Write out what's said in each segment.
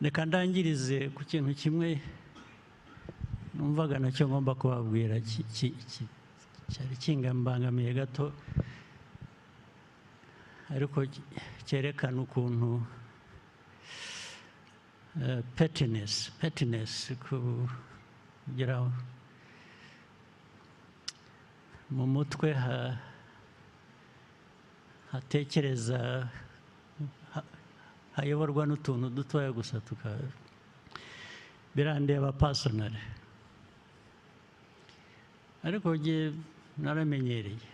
reka ndangirize ku kintu kimwe numvaga nacyo ngomba kubabwira cyari kingambangamiye gato ariko cyerekana ukuntu pettiness kugira mu mutwe hatekereza hayoborwa n'utuntu dutoya gusa birandeba personally ariko ngiye naramenyereye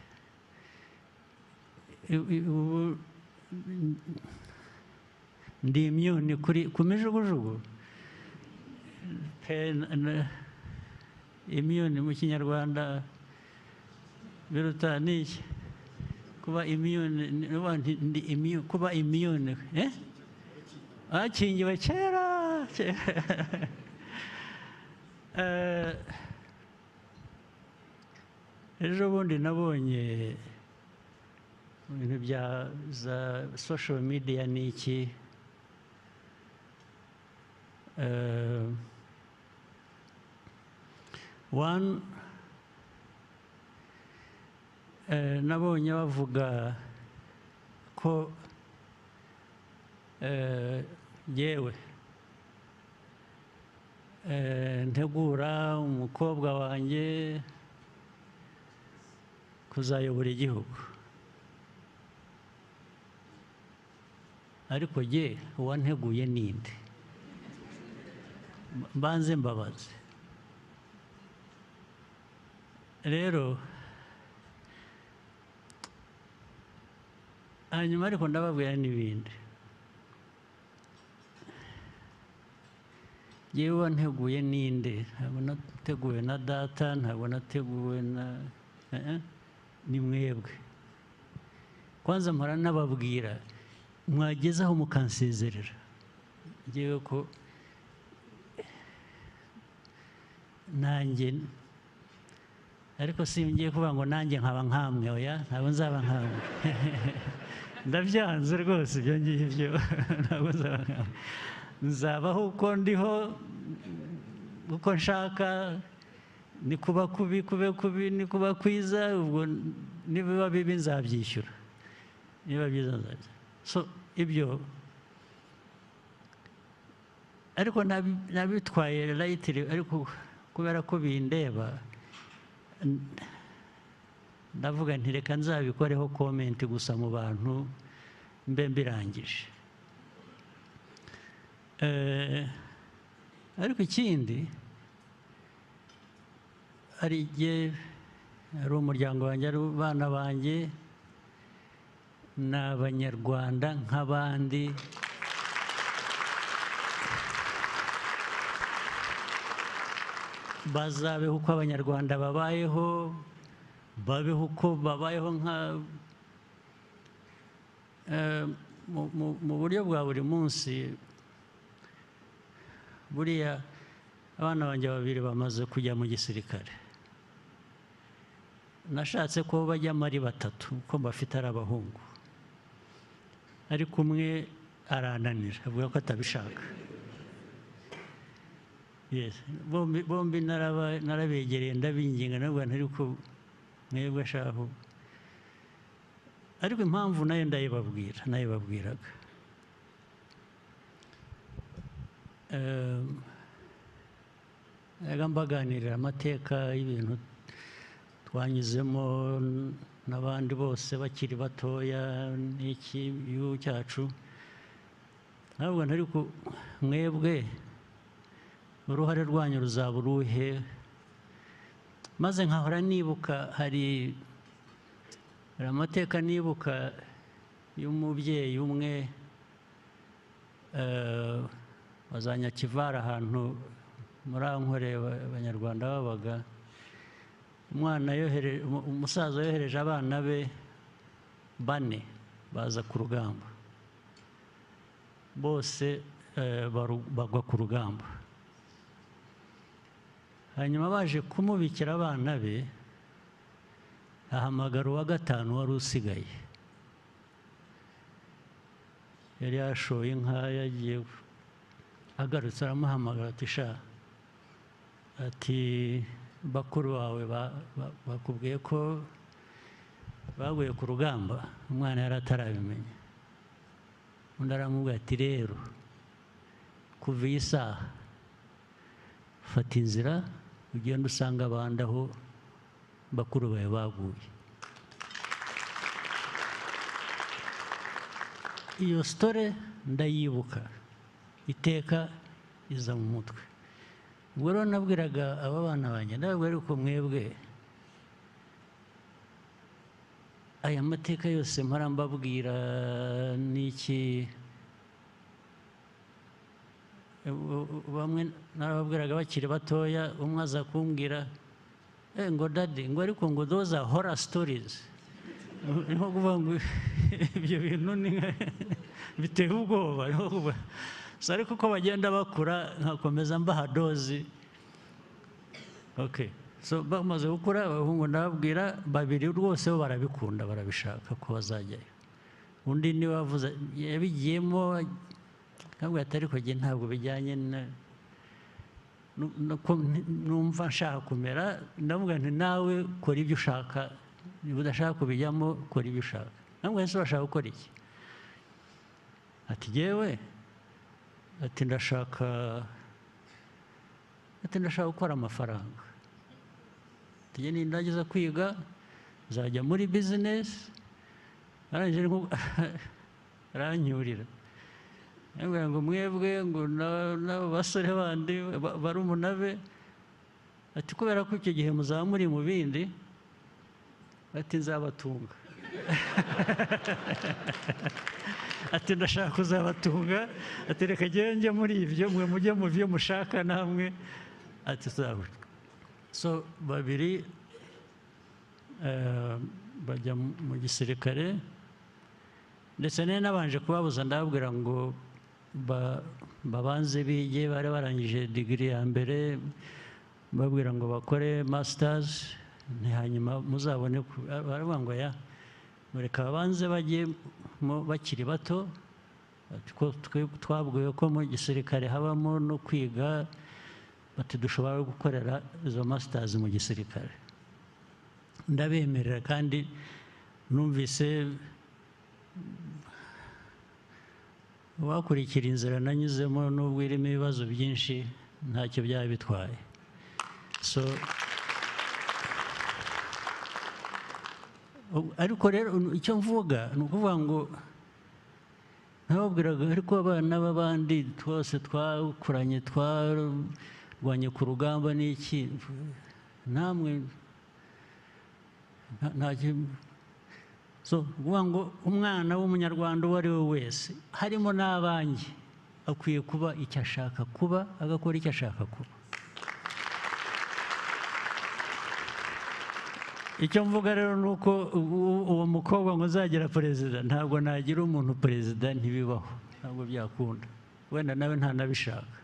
ndi immune ku mijugujugu immune mu kinyarwanda biruta n'iki kuba immune kuba immune akingiwe kera ejo bundi nabonye ibintu bya za social media n'iki nabonye bavuga ko yewe ntegura umukobwa wanjye kuzayobora igihugu ariko ye uwanteguye ninde mbanze mbabaze rero hanyuma ariko ndababwira n'ibindi yewe wanteguye ninde ntabwo nateguwe na data ntabwo nateguwe na ni mwebwe kwanza mpora nababwira mwagezaho mukansezerera ngewe ko nanjye ariko singiye kuvuga ngo nanjye nkaba nkamwe oya ntabwo nzaba nkamwe ndabyanze rwose ibyo ngibyo ntabwo nzaba nkamwe nzabaho uko ndiho uko nshaka ni kuba kubi kube kubi ni kuba kwiza ubwo nibiba bibi nzabyishyura niba byiza nzabyishyura so ibyo ariko nabitwaye layitiri ariko kubera ko bindeba ndavuga nti reka nzabikoreho komenti gusa mu bantu mbe mbirangije ariko ikindi hari igihe ari umuryango wanjye ari abana banjye ni abanyarwanda nk'abandi bazabeho uko abanyarwanda babayeho babeho uko babayeho mu buryo bwa buri munsi buriya abana banjye babiri bamaze kujya mu gisirikare nashatse ko bajyamo ari batatu kuko bafite ari abahungu ariko umwe arananira avuga ko atabishaka bombi narabegereye ndabinginga nabwo ariko mwebwe shaho ariko impamvu nayo ndayibabwiraga mbaganirira amateka y'ibintu twanyuzemo n'abandi bose bakiri batoya n'iki gihugu cyacu ntabwo ariko mwebwe uruhare rwanyu ruzaba uruhe maze nkahora nibuka hari amateka nibuka y'umubyeyi umwe wazanyakivara ahantu muri ankore abanyarwanda babaga umusaza yohereje abana be 4 baza ku rugamba bose bagwa ku rugamba hanyuma baje kumubikira abana be ahamagara uwa 5 wari usigaye yari yashoye inka yagiye agarutse aramuhamagara ati sha ati bakuru bawe bakubwiye ko baguye ku rugamba umwana yari atarabimenya undi aramubwira ati rero kuva iyi saha fata inzira ugenda usanga abandi aho bakuru bawe baguye. Iyo sitore ndayibuka iteka iza mu mutwe. Ubwo rero nabwiraga aba bana banjye ndababwira ariko mwebwe aya mateka yose mpora mbabwira n'iki bamwe narababwiraga bakiri batoya umwe aza kumbwira ngo dadi ngo ariko ngo those are horror stories niho kuvuga ngo ibyo bintu ni biteye ubwoba ariko uko bagenda bakura nkakomeza mbaha dozi. Okay, so bamaze gukura abahungu ndababwira babiri rwose bo barabikunda barabishaka ko bazajyayo. Undi niwe wavuze yabigiyemo ntabwo atari ko gihe ntabwo bijyanye numva nshaka kumera ndavuga nti nawe kora ibyo ushaka niba udashaka kubijyamo kora ibyo ushaka. Ntabwo ese urashaka gukora iki? Ati jyewe ati ndashaka gukora amafaranga. Ati nindagiza kwiga nzajya muri business arangije aranyurira ngo mwebwe ngo n'abasore bandi barumuna be ati kubera ko icyo gihe muzaba muri mu bindi ati nzabatunga. Ati ndashaka kuzabatunga ati reka njye muri ibyo mwe mujye mu byo mushaka namwe ati tuzabura. So babiri bajya mu gisirikare ndetse nabanje kubabuza ndababwira ngo babanze bige bari barangije digiri ya mbere babwira ngo bakore masters hanyuma muzabone baravuga ngo ya mureka babanze bajye bakiri bato twabwiwe ko mu gisirikare habamo no kwiga bati dushobora gukorera izo masters mu gisirikare. Ndabemerera kandi numvise wakurikira inzira nanyuzemo n'ubwo irimo ibibazo byinshi ntacyo byaba bitwaye. So ariko rero icyo mvuga ni ukuvuga ngo nababwiraga ariko abana b'abandi twose twakuranye twarwanye ku rugamba n'iki namwe so kuvuga ngo umwana w'umunyarwanda uwo ari we wese harimo n'abanjye akwiye kuba icyo ashaka kuba agakora icyo ashaka kuba. Icyo mvuga rero ni uko uwo mukobwa ngo uzagira perezida ntabwo nagira umuntu perezida ntibibaho ntabwo byakunda wenda nawe ntanabishaka.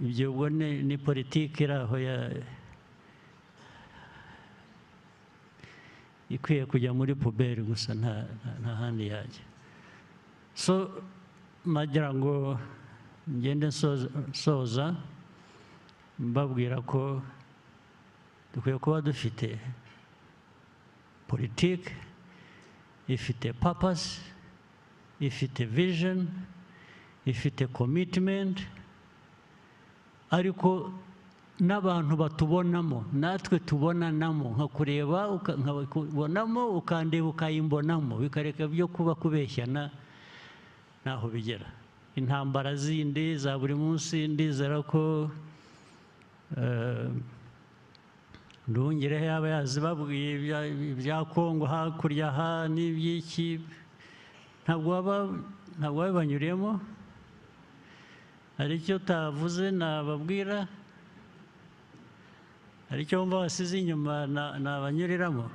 Ibyo ubwo ni politiki iri aho ikwiye kujya muri puberi gusa nta handi yajya. So nagira ngo ngende nsoza mbabwira ko dukwiye kuba dufite politiki ifite purpose ifite vision ifite commitment ariko n'abantu batubonamo natwe tubonanamo nka kureba nkabonamo ukandeba ukayimbonamo bikareka byo kuba kubeshyana ntaho bigera. Intambara zindi za buri munsi ndizera ko Nduhungirehe yaba yazibabwiye ibya Kongo hakurya aha n'iby'iki ntabwo wabibanyuriyemo. Hari icyo utavuze nababwira hari icyo wumva wasize inyuma nabanyuriramo.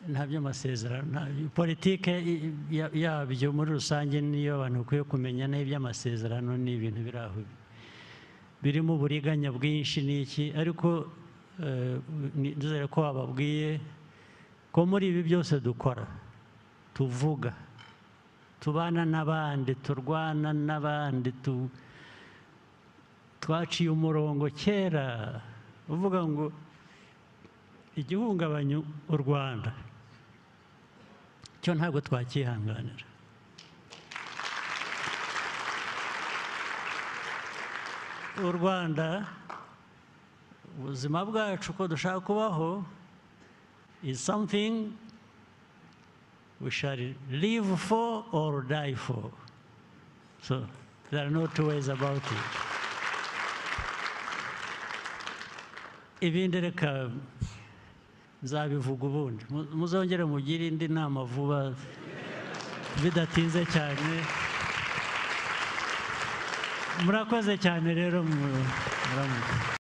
Nta by'amasezerano politike yabyo muri rusange niyo abantu bakwiye kumenya n'iby'amasezerano ni ibintu biri aho birimo uburiganya bwinshi n'iki, ariko nizere ko wababwiye ko muri ibi byose dukora, tuvuga, tubana n'abandi, turwana n'abandi, twaciye umurongo kera uvuga ngo igihungabanya u Rwanda cyo ntabwo twakihanganira. U Rwanda, ubuzima bwacu uko dushaka kubaho, is something we shall live for or die for. So there are no two ways about it. Ibindi reka nzabivuga ubundi, muzongere mugire indi nama vuba bidatinze cyane. Murakoze cyane rero.